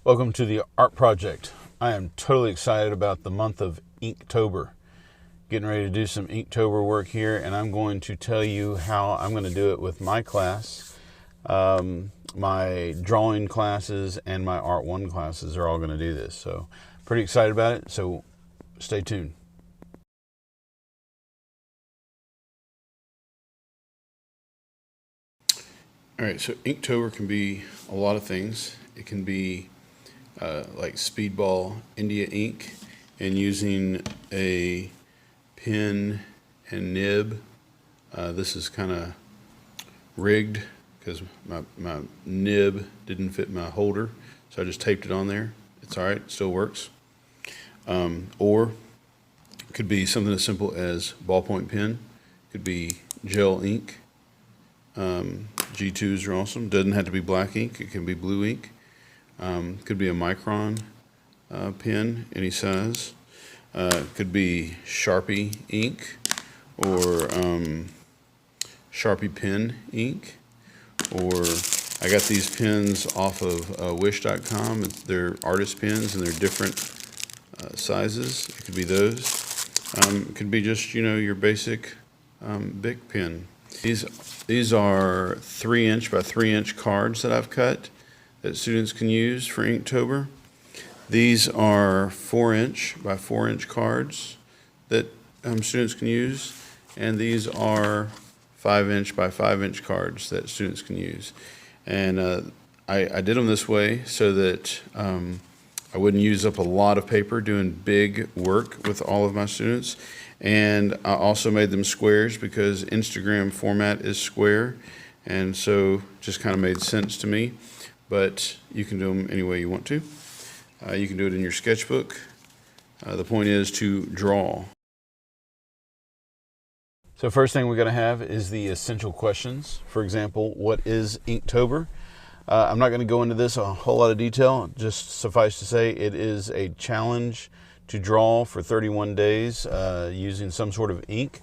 Welcome to the Art Project. I am totally excited about the month of Inktober. Getting ready to do some Inktober work here, and I'm going to tell you how I'm going to do it with my class. My drawing classes and my Art 1 classes are all going to do this. So pretty excited about it, so stay tuned. All right, so Inktober can be a lot of things. It can be like speedball India ink and using a pen and nib. This is kind of rigged because my nib didn't fit my holder, so I just taped it on there. It's all right, it still works. Or it could be something as simple as ballpoint pen. It could be gel ink. G2s are awesome. Doesn't have to be black ink. It can be blue ink. Could be a micron pen, any size. Could be Sharpie ink or Sharpie pen ink. Or I got these pens off of wish.com. They're artist pens and they're different sizes. It could be those. It could be just, your basic Bic pen. These are 3-inch by 3-inch cards that I've cut that students can use for Inktober. These are 4-inch by 4-inch cards that students can use, and these are 5-inch by 5-inch cards that students can use. And I did them this way so that I wouldn't use up a lot of paper doing big work with all of my students. And I also made them squares because Instagram format is square, and so just kind of made sense to me. But you can do them any way you want to. You can do it in your sketchbook. The point is to draw. So first thing we're going to have is the essential questions. For example, what is Inktober? I'm not going to go into this a whole lot of detail. Just suffice to say it is a challenge to draw for 31 days using some sort of ink.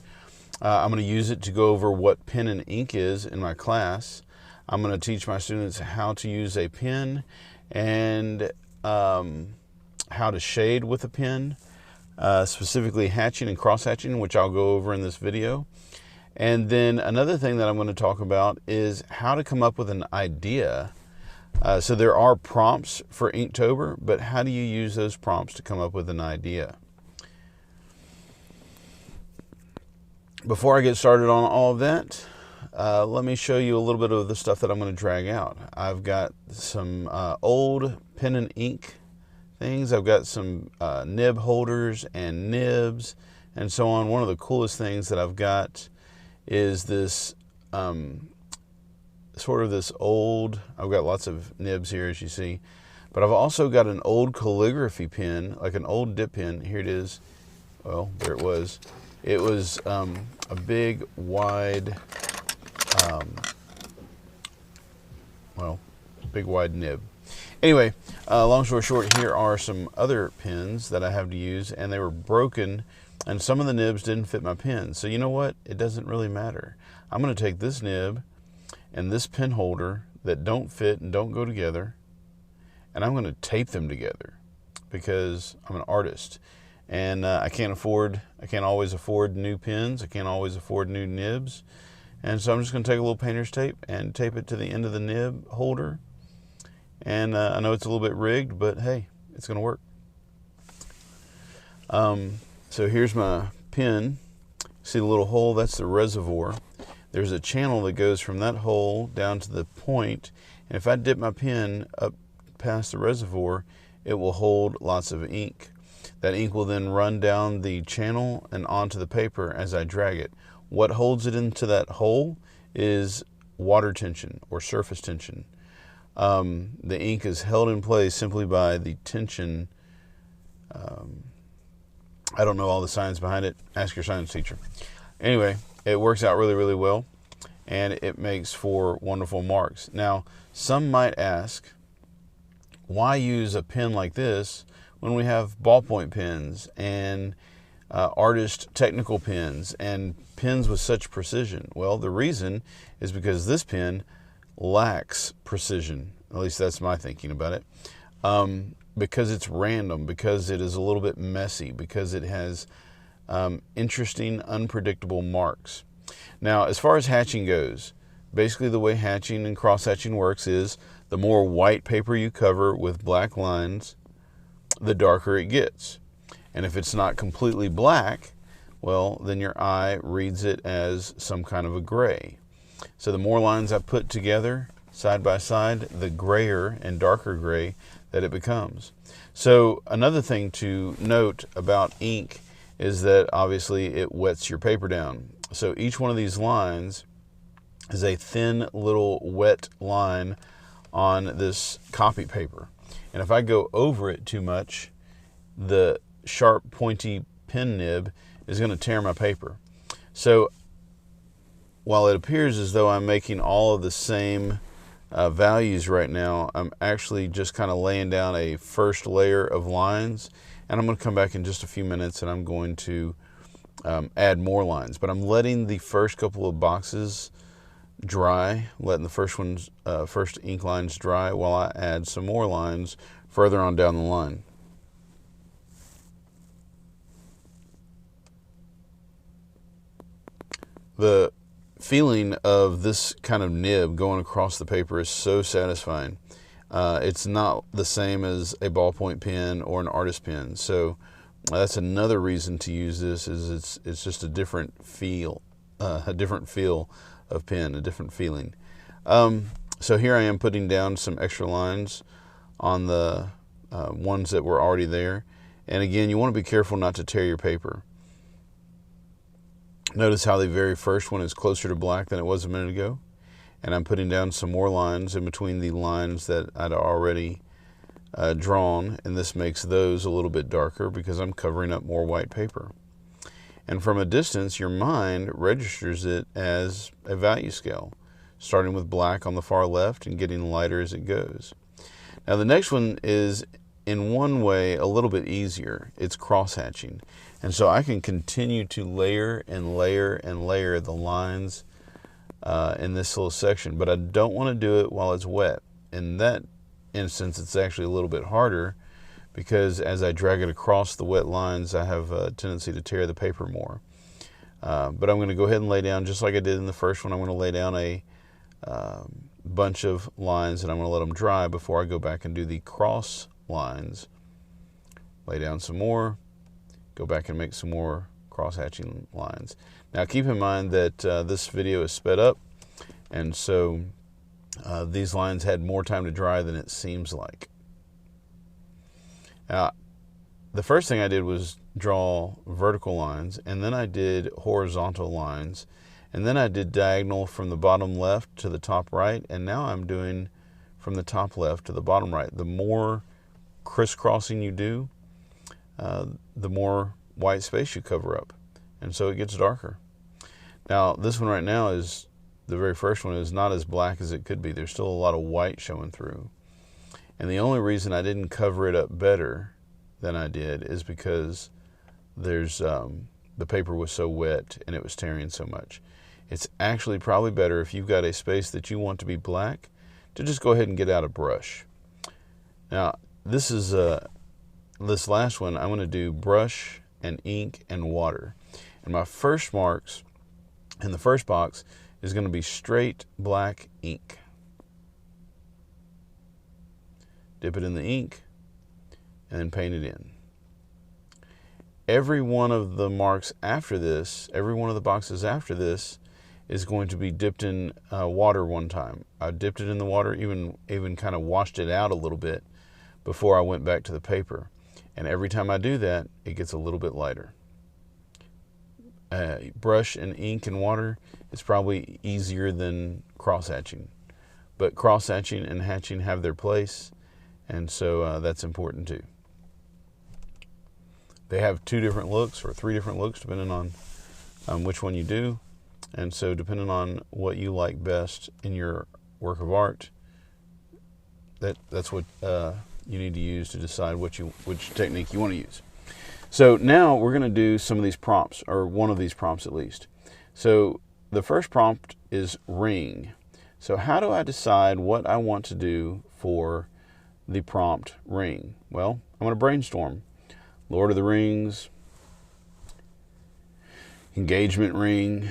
I'm going to use it to go over what pen and ink is in my class. I'm going to teach my students how to use a pen and how to shade with a pen, specifically hatching and cross-hatching, which I'll go over in this video. And then another thing that I'm going to talk about is how to come up with an idea. So there are prompts for Inktober, but how do you use those prompts to come up with an idea? Before I get started on all of that, let me show you a little bit of the stuff that I'm going to drag out. I've got some old pen and ink things. I've got some nib holders and nibs and so on. One of the coolest things that I've got is this sort of this old, I've got lots of nibs here as you see, but I've also got an old calligraphy pen, like an old dip pen. Here it is. Well, there it was. It was a big, wide, big, wide nib. Anyway, long story short, here are some other pens that I have to use, and they were broken, and some of the nibs didn't fit my pen. So you know what? It doesn't really matter. I'm going to take this nib and this pen holder that don't fit and don't go together, and I'm going to tape them together because I'm an artist. And I can't always afford new pens. I can't always afford new nibs. And so I'm just going to take a little painter's tape and tape it to the end of the nib holder. And I know it's a little bit rigged, but hey, it's going to work. So here's my pen. See the little hole? That's the reservoir. There's a channel that goes from that hole down to the point. And if I dip my pen up past the reservoir, it will hold lots of ink. That ink will then run down the channel and onto the paper as I drag it. What holds it into that hole is water tension or surface tension. The ink is held in place simply by the tension. I don't know all the science behind it. Ask your science teacher. Anyway, it works out really, really well, and it makes for wonderful marks. Now, some might ask, why use a pen like this when we have ballpoint pens and artist technical pens and pens with such precision? Well, the reason is because this pen lacks precision. At least that's my thinking about it. because it's random, because it is a little bit messy, because it has interesting, unpredictable marks. Now, as far as hatching goes, basically the way hatching and cross-hatching works is the more white paper you cover with black lines, the darker it gets. And if it's not completely black, well, then your eye reads it as some kind of a gray. So the more lines I put together side by side, the grayer and darker gray that it becomes. So another thing to note about ink is that obviously it wets your paper down. So each one of these lines is a thin little wet line on this copy paper. And if I go over it too much, the sharp pointy pen nib is going to tear my paper. So while it appears as though I'm making all of the same values right now, I'm actually just kind of laying down a first layer of lines, and I'm going to come back in just a few minutes and I'm going to add more lines. But I'm letting the first couple of boxes dry, letting the first ink lines dry while I add some more lines further on down the line. The feeling of this kind of nib going across the paper is so satisfying. It's not the same as a ballpoint pen or an artist pen. So that's another reason to use this, is it's just a different feel of pen, a different feeling. So here I am putting down some extra lines on the ones that were already there. And again, you want to be careful not to tear your paper. Notice how the very first one is closer to black than it was a minute ago. And I'm putting down some more lines in between the lines that I'd already drawn, and this makes those a little bit darker because I'm covering up more white paper. And from a distance, your mind registers it as a value scale, starting with black on the far left and getting lighter as it goes. Now the next one is, in one way, a little bit easier. It's cross-hatching. And so I can continue to layer and layer and layer the lines in this little section, but I don't want to do it while it's wet. In that instance, it's actually a little bit harder because as I drag it across the wet lines, I have a tendency to tear the paper more. But I'm going to go ahead and lay down, just like I did in the first one, I'm going to lay down a bunch of lines and I'm going to let them dry before I go back and do the cross lines. Lay down some more, go back and make some more cross-hatching lines. Now keep in mind that this video is sped up, and so these lines had more time to dry than it seems like. Now, the first thing I did was draw vertical lines, and then I did horizontal lines, and then I did diagonal from the bottom left to the top right, and now I'm doing from the top left to the bottom right. The more crisscrossing you do, the more white space you cover up, and so it gets darker. Now this one right now is, the very first one, is not as black as it could be. There's still a lot of white showing through, and the only reason I didn't cover it up better than I did is because there's the paper was so wet and it was tearing so much. It's actually probably better, if you've got a space that you want to be black, to just go ahead and get out a brush. Now this is this last one I'm going to do brush and ink and water, and my first marks in the first box is going to be straight black ink. Dip it in the ink and then paint it in. Every one of the marks after this, every one of the boxes after this, is going to be dipped in water one time. I dipped it in the water, even kind of washed it out a little bit before I went back to the paper. And every time I do that, it gets a little bit lighter. Brush and ink and water is probably easier than cross-hatching. But cross-hatching and hatching have their place, and so that's important too. They have 2 different looks or 3 different looks depending on which one you do. And so depending on what you like best in your work of art, that's what you need to use to decide which technique you want to use. So now we're going to do some of these prompts, or one of these prompts at least. So the first prompt is ring. So how do I decide what I want to do for the prompt ring? Well, I'm going to brainstorm. Lord of the Rings, engagement ring,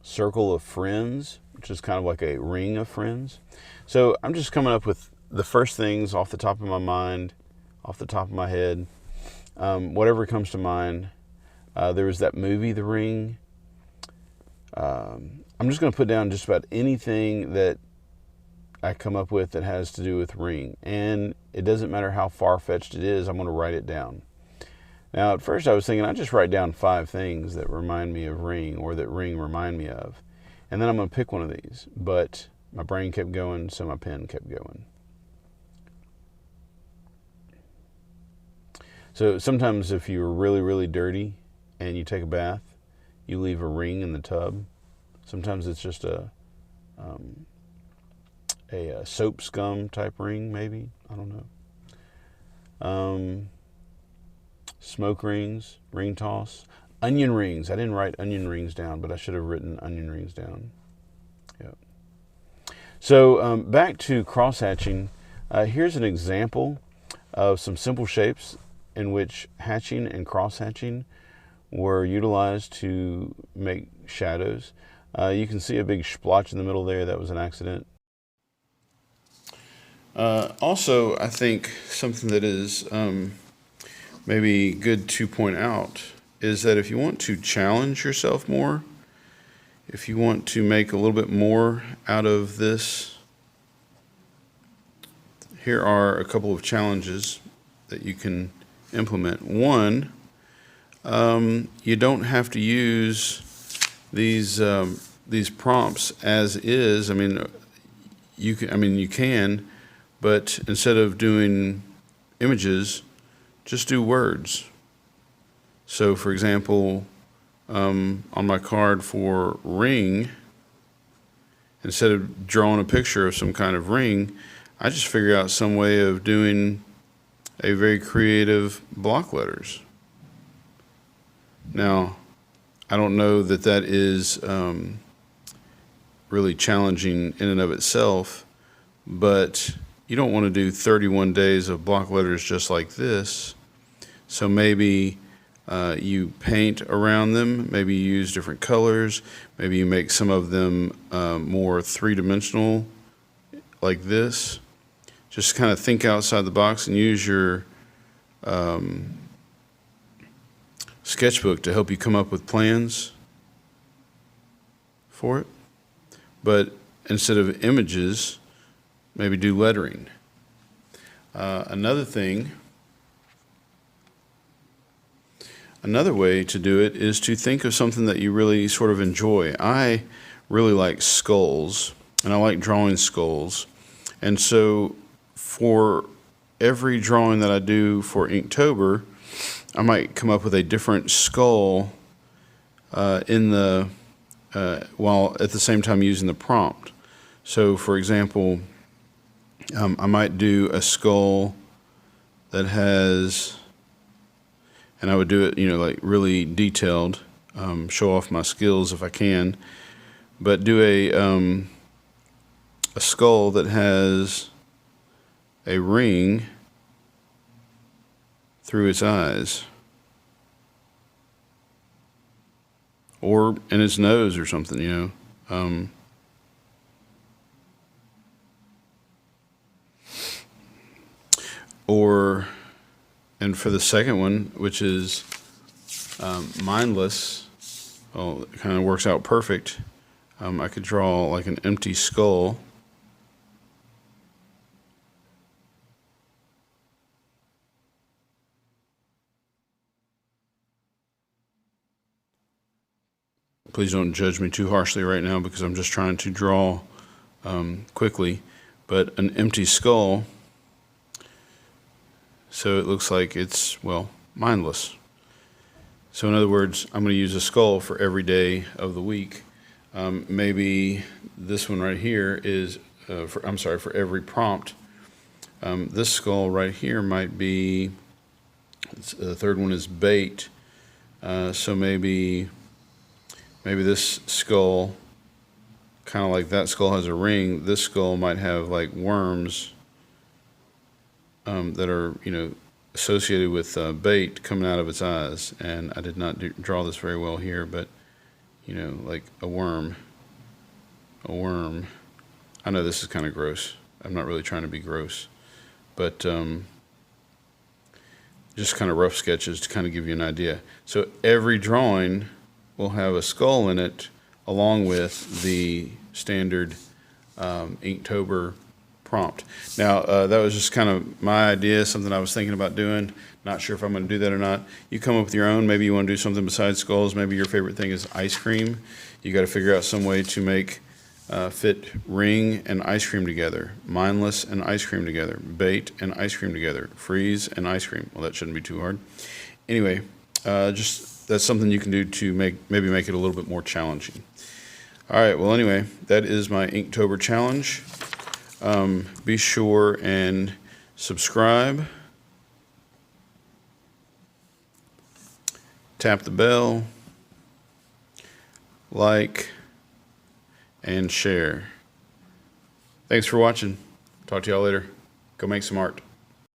circle of friends, which is kind of like a ring of friends. So I'm just coming up with the first things off the top of my mind, off the top of my head, whatever comes to mind. There was that movie, The Ring. I'm just going to put down just about anything that I come up with that has to do with ring. And it doesn't matter how far-fetched it is, I'm going to write it down. Now, at first I was thinking I'd just write down 5 things that remind me of ring or that ring remind me of. And then I'm going to pick one of these. But my brain kept going, so my pen kept going. So sometimes if you're really, really dirty and you take a bath, you leave a ring in the tub. Sometimes it's just a soap scum type ring, maybe. I don't know. Smoke rings, ring toss, onion rings. I didn't write onion rings down, but I should have written onion rings down. Yep. So back to cross-hatching. Here's an example of some simple shapes in which hatching and cross-hatching were utilized to make shadows. You can see a big splotch in the middle there. That was an accident. Also, I think something that is maybe good to point out is that if you want to challenge yourself more, if you want to make a little bit more out of this, here are a couple of challenges that you can implement. One, you don't have to use these prompts as is. I mean, you can, but instead of doing images, just do words. So, for example, on my card for ring, instead of drawing a picture of some kind of ring, I just figure out some way of doing a very creative block letters. Now, I don't know that that is really challenging in and of itself, but you don't want to do 31 days of block letters just like this. So maybe you paint around them, maybe you use different colors, maybe you make some of them more three-dimensional like this. Just kind of think outside the box and use your sketchbook to help you come up with plans for it. But instead of images, maybe do lettering. Another way to do it is to think of something that you really sort of enjoy. I really like skulls, and I like drawing skulls. And so for every drawing that I do for Inktober, I might come up with a different skull while at the same time using the prompt. So for example, I might do a skull that has, and I would do it, like really detailed, show off my skills if I can, but do a skull that has a ring through its eyes, or in its nose or something, and for the second one, which is mindless, well, it kind of works out perfect. I could draw like an empty skull. Please don't judge me too harshly right now because I'm just trying to draw quickly. But an empty skull, so it looks like it's, well, mindless. So in other words, I'm going to use a skull for every day of the week. Maybe this one right here is, for every prompt. This skull right here might be, the third one is bait. So maybe this skull kind of like that skull has a ring, this skull might have like worms that are, associated with bait coming out of its eyes. And I did not draw this very well here, but, like a worm. I know this is kind of gross. I'm not really trying to be gross, but just kind of rough sketches to kind of give you an idea. So every drawing will have a skull in it, along with the standard Inktober prompt. Now, that was just kind of my idea, something I was thinking about doing. Not sure if I'm going to do that or not. You come up with your own. Maybe you want to do something besides skulls. Maybe your favorite thing is ice cream. You got to figure out some way to make fit ring and ice cream together, mindless and ice cream together, bait and ice cream together, freeze and ice cream. Well, that shouldn't be too hard. Anyway, just that's something you can do to maybe make it a little bit more challenging. All right, well, anyway, that is my Inktober challenge. Be sure and subscribe, tap the bell, like, and share. Thanks for watching. Talk to y'all later. Go make some art.